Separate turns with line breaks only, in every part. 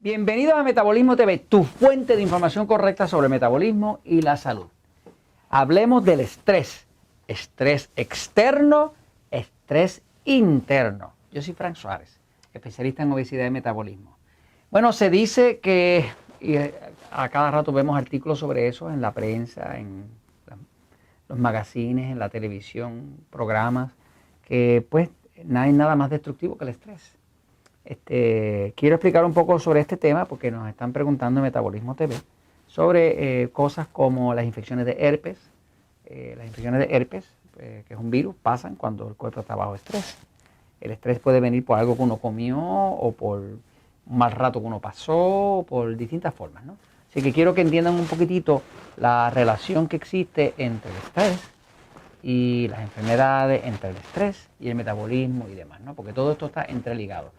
Bienvenidos a Metabolismo TV, tu fuente de información correcta sobre el metabolismo y la salud. Hablemos del estrés. Estrés externo, estrés interno. Yo soy Frank Suárez, especialista en obesidad y metabolismo. Bueno, se dice que y a cada rato vemos artículos sobre eso en la prensa, en los magazines, en la televisión, programas, que pues no hay nada más destructivo que el estrés. Quiero explicar un poco sobre este tema porque nos están preguntando en Metabolismo TV sobre cosas como las infecciones de herpes. Las infecciones de herpes, que es un virus, pasan cuando el cuerpo está bajo estrés. El estrés puede venir por algo que uno comió o por un mal rato que uno pasó, o por distintas formas, ¿no? Así que quiero que entiendan un poquitito la relación que existe entre el estrés y las enfermedades, entre el estrés y el metabolismo y demás, ¿no? Porque todo esto está entreligado.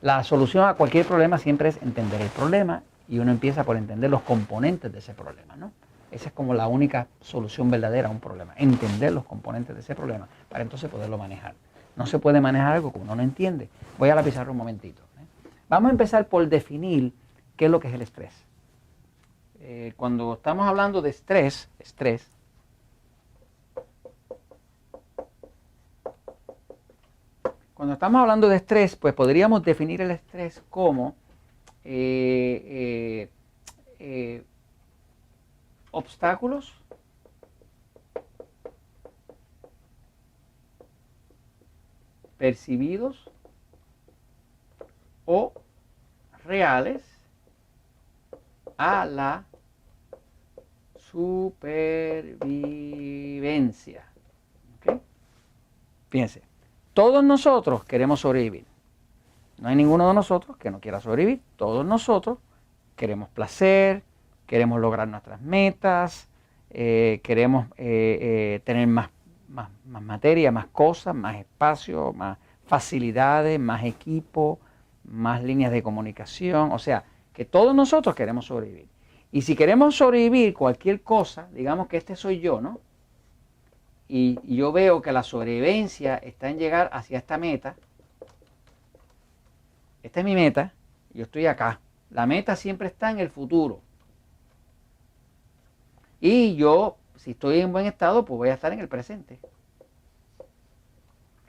La solución a cualquier problema siempre es entender el problema y uno empieza por entender los componentes de ese problema, ¿no? Esa es como la única solución verdadera a un problema, entender los componentes de ese problema para entonces poderlo manejar. No se puede manejar algo que uno no entiende. Voy a la pizarra un momentito. Vamos a empezar por definir qué es lo que es el estrés. Cuando estamos hablando de estrés, cuando estamos hablando de estrés, pues podríamos definir el estrés como obstáculos percibidos o reales a la supervivencia. ¿Okay? Fíjense. Todos nosotros queremos sobrevivir. No hay ninguno de nosotros que no quiera sobrevivir. Todos nosotros queremos placer, queremos lograr nuestras metas, queremos tener más materia, más cosas, más espacio, más facilidades, más equipo, más líneas de comunicación. O sea, que todos nosotros queremos sobrevivir. Y si queremos sobrevivir cualquier cosa, digamos que este soy yo, ¿no? Y yo veo que la sobrevivencia está en llegar hacia esta meta. Esta es mi meta, yo estoy acá. La meta siempre está en el futuro. Y yo, si estoy en buen estado, pues voy a estar en el presente.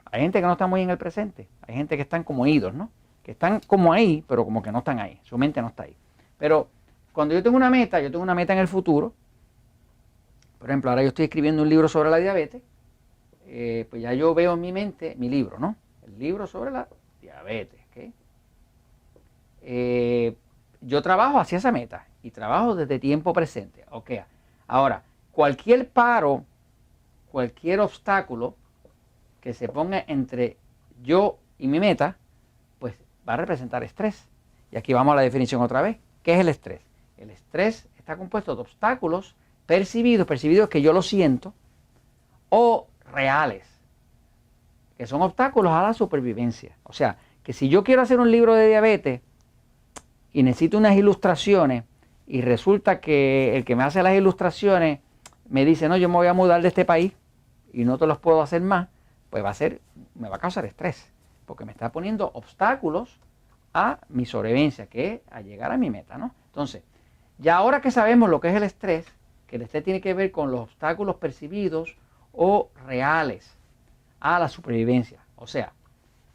Hay gente que no está muy en el presente. Hay gente que están como idos, ¿no? Que están como ahí, pero como que no están ahí. Su mente no está ahí. Pero cuando yo tengo una meta en el futuro. Por ejemplo, ahora yo estoy escribiendo un libro sobre la diabetes, pues ya yo veo en mi mente mi libro, ¿no? El libro sobre la diabetes, ¿ok? Yo trabajo hacia esa meta y trabajo desde tiempo presente, ¿ok? Ahora, cualquier paro, cualquier obstáculo que se ponga entre yo y mi meta, pues va a representar estrés. Y aquí vamos a la definición otra vez. ¿Qué es el estrés? El estrés está compuesto de obstáculos percibidos que yo lo siento, o reales, que son obstáculos a la supervivencia. O sea, que si yo quiero hacer un libro de diabetes y necesito unas ilustraciones y resulta que el que me hace las ilustraciones me dice, no, yo me voy a mudar de este país y no te los puedo hacer más, pues me va a causar estrés, porque me está poniendo obstáculos a mi sobrevivencia, que es a llegar a mi meta, ¿no? Entonces, ya ahora que sabemos lo que es el estrés, que el estrés tiene que ver con los obstáculos percibidos o reales a la supervivencia. O sea,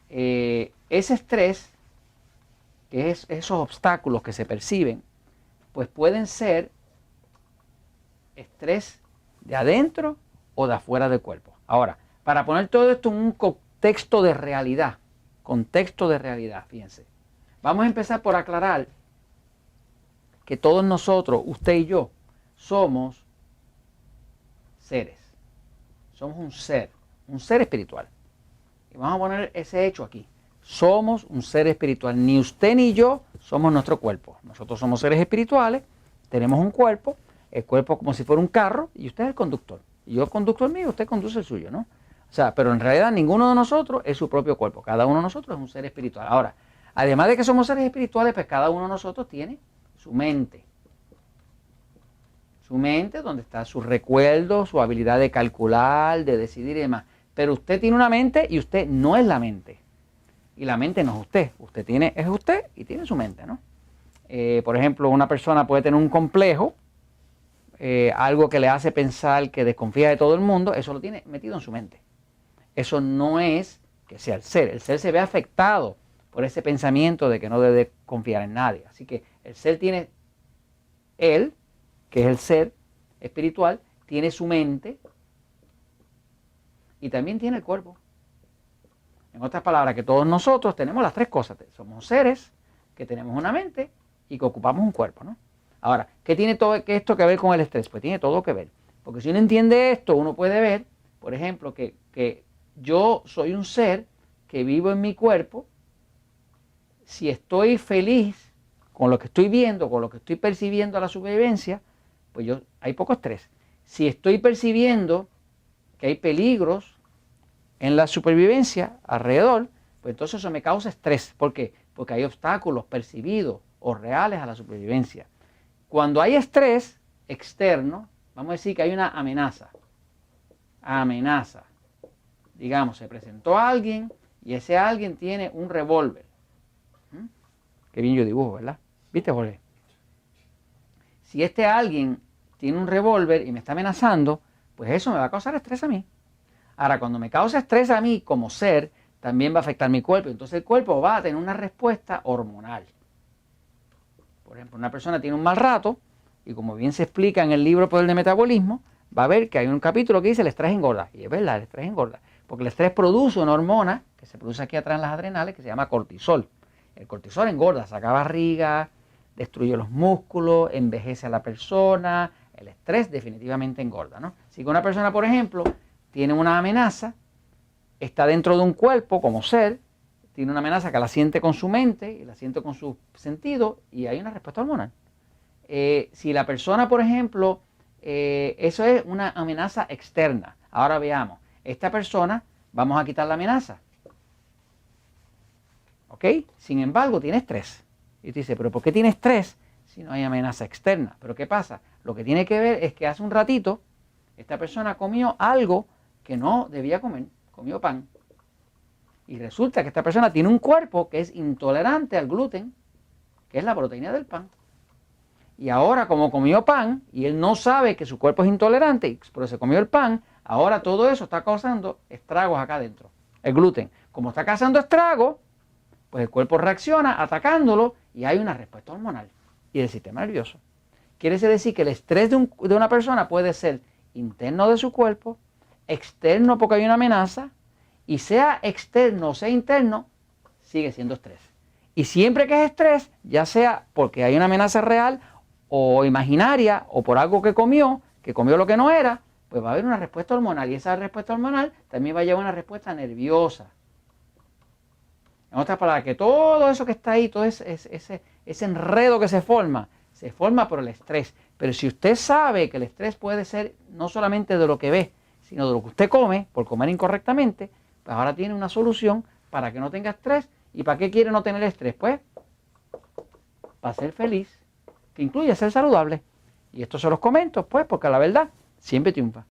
ese estrés, que es esos obstáculos que se perciben, pues pueden ser estrés de adentro o de afuera del cuerpo. Ahora, para poner todo esto en un contexto de realidad, fíjense. Vamos a empezar por aclarar que todos nosotros, usted y yo, somos seres. Somos un ser espiritual. Y vamos a poner ese hecho aquí. Somos un ser espiritual. Ni usted ni yo somos nuestro cuerpo. Nosotros somos seres espirituales, tenemos un cuerpo, el cuerpo como si fuera un carro, y usted es el conductor. Y yo el conductor mío, usted conduce el suyo, ¿no? O sea, pero en realidad ninguno de nosotros es su propio cuerpo. Cada uno de nosotros es un ser espiritual. Ahora, además de que somos seres espirituales, pues cada uno de nosotros tiene su mente. Su mente, donde está su recuerdo, su habilidad de calcular, de decidir y demás. Pero usted tiene una mente y usted no es la mente. Y la mente no es usted. Es usted y tiene su mente, ¿no? Por ejemplo, una persona puede tener un complejo, algo que le hace pensar que desconfía de todo el mundo, eso lo tiene metido en su mente. Eso no es que sea el ser. El ser se ve afectado por ese pensamiento de que no debe confiar en nadie. Así que el ser tiene, él, que es el ser espiritual, tiene su mente y también tiene el cuerpo. En otras palabras, que todos nosotros tenemos las tres cosas. Somos seres que tenemos una mente y que ocupamos un cuerpo, ¿no? Ahora, ¿qué tiene todo esto que ver con el estrés? Pues tiene todo que ver. Porque si uno entiende esto, uno puede ver, por ejemplo, que yo soy un ser que vivo en mi cuerpo. Si estoy feliz con lo que estoy viendo, con lo que estoy percibiendo a la supervivencia, pues hay poco estrés. Si estoy percibiendo que hay peligros en la supervivencia alrededor, pues entonces eso me causa estrés. ¿Por qué? Porque hay obstáculos percibidos o reales a la supervivencia. Cuando hay estrés externo, vamos a decir que hay una amenaza. Amenaza. Digamos, se presentó alguien y ese alguien tiene un revólver. Qué bien yo dibujo, ¿verdad? ¿Viste, Jorge? Si este alguien tiene un revólver y me está amenazando, pues eso me va a causar estrés a mí. Ahora, cuando me causa estrés a mí como ser, también va a afectar mi cuerpo. Entonces el cuerpo va a tener una respuesta hormonal. Por ejemplo, una persona tiene un mal rato y como bien se explica en el libro Poder del Metabolismo, va a ver que hay un capítulo que dice el estrés engorda. Y es verdad, el estrés engorda. Porque el estrés produce una hormona que se produce aquí atrás en las adrenales que se llama cortisol. El cortisol engorda, saca barriga, destruye los músculos, envejece a la persona. El estrés definitivamente engorda, ¿no? Si una persona, por ejemplo, tiene una amenaza, está dentro de un cuerpo como ser, tiene una amenaza que la siente con su mente y la siente con sus sentidos y hay una respuesta hormonal. Si la persona, por ejemplo, eso es una amenaza externa. Ahora veamos, esta persona, vamos a quitar la amenaza. ¿Ok? Sin embargo, tiene estrés. Y tú dices, ¿pero por qué tiene estrés si no hay amenaza externa? ¿Pero qué pasa? Lo que tiene que ver es que hace un ratito esta persona comió algo que no debía comer, comió pan. Y resulta que esta persona tiene un cuerpo que es intolerante al gluten, que es la proteína del pan. Y ahora como comió pan y él no sabe que su cuerpo es intolerante, pero se comió el pan, ahora todo eso está causando estragos acá adentro. El gluten. Como está causando estragos, pues el cuerpo reacciona atacándolo y hay una respuesta hormonal y del sistema nervioso. Quiere decir que el estrés de una persona puede ser interno de su cuerpo, externo porque hay una amenaza, y sea externo o sea interno, sigue siendo estrés. Y siempre que es estrés, ya sea porque hay una amenaza real o imaginaria o por algo que comió lo que no era, pues va a haber una respuesta hormonal y esa respuesta hormonal también va a llevar una respuesta nerviosa. En otras palabras, que todo eso que está ahí, todo ese enredo que se forma por el estrés. Pero si usted sabe que el estrés puede ser no solamente de lo que ve, sino de lo que usted come, por comer incorrectamente, pues ahora tiene una solución para que no tenga estrés. ¿Y para qué quiere no tener estrés? Pues para ser feliz, que incluye ser saludable. Y esto se los comento, pues, porque la verdad siempre triunfa.